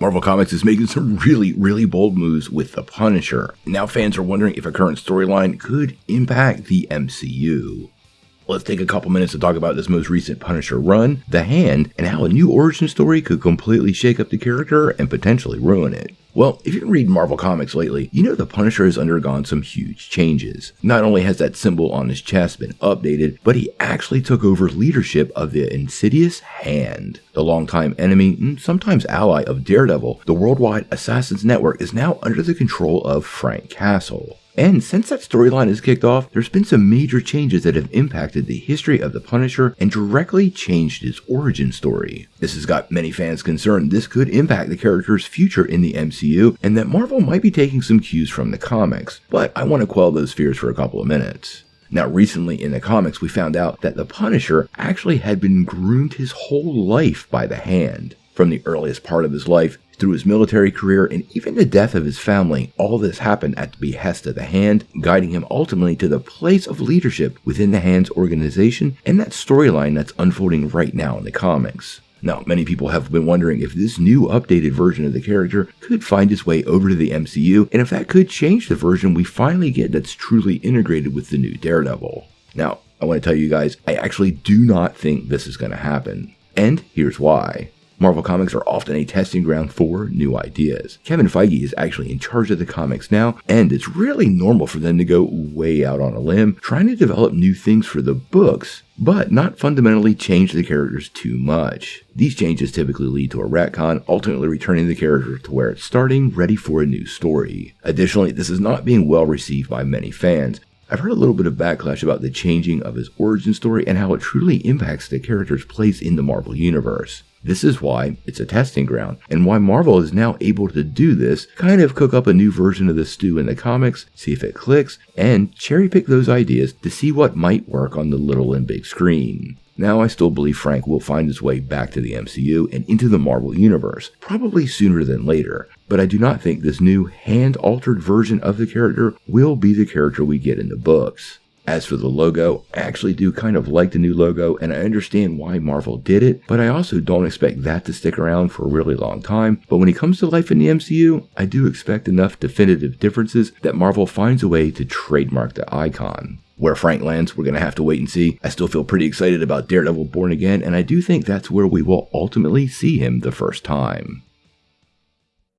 Marvel Comics is making some really bold moves with the Punisher. Now fans are wondering if a current storyline could impact the MCU. Let's take a couple minutes to talk about this most recent Punisher run, The Hand, and how a new origin story could completely shake up the character and potentially ruin it. Well, if you've been reading Marvel Comics lately, you know the Punisher has undergone some huge changes. Not only has that symbol on his chest been updated, but he actually took over leadership of the insidious Hand. The longtime enemy and sometimes ally of Daredevil, the Worldwide Assassins Network is now under the control of Frank Castle. And since that storyline has kicked off, there's been some major changes that have impacted the history of the Punisher and directly changed his origin story. This has got many fans concerned this could impact the character's future in the MCU and that Marvel might be taking some cues from the comics, but I want to quell those fears for a couple of minutes. Now recently in the comics we found out that the Punisher actually had been groomed his whole life by the Hand. From the earliest part of his life, through his military career, and even the death of his family, all this happened at the behest of the Hand, guiding him ultimately to the place of leadership within the Hand's organization and that storyline that's unfolding right now in the comics. Now, many people have been wondering if this new updated version of the character could find its way over to the MCU, and if that could change the version we finally get that's truly integrated with the new Daredevil. Now, I want to tell you guys, I actually do not think this is going to happen. And here's why. Marvel Comics are often a testing ground for new ideas. Kevin Feige is actually in charge of the comics now, and it's really normal for them to go way out on a limb, trying to develop new things for the books, but not fundamentally change the characters too much. These changes typically lead to a retcon, ultimately returning the character to where it's starting, ready for a new story. Additionally, this is not being well received by many fans. I've heard a little bit of backlash about the changing of his origin story and how it truly impacts the character's place in the Marvel Universe. This is why it's a testing ground, and why Marvel is now able to do this, kind of cook up a new version of the stew in the comics, see if it clicks, and cherry pick those ideas to see what might work on the little and big screen. Now I still believe Frank will find his way back to the MCU and into the Marvel Universe, probably sooner than later, but I do not think this new hand-altered version of the character will be the character we get in the books. As for the logo, I actually do kind of like the new logo, and I understand why Marvel did it, but I also don't expect that to stick around for a really long time. But when it comes to life in the MCU, I do expect enough definitive differences that Marvel finds a way to trademark the icon. Where Frank lands, we're going to have to wait and see. I still feel pretty excited about Daredevil Born Again, and I do think that's where we will ultimately see him the first time.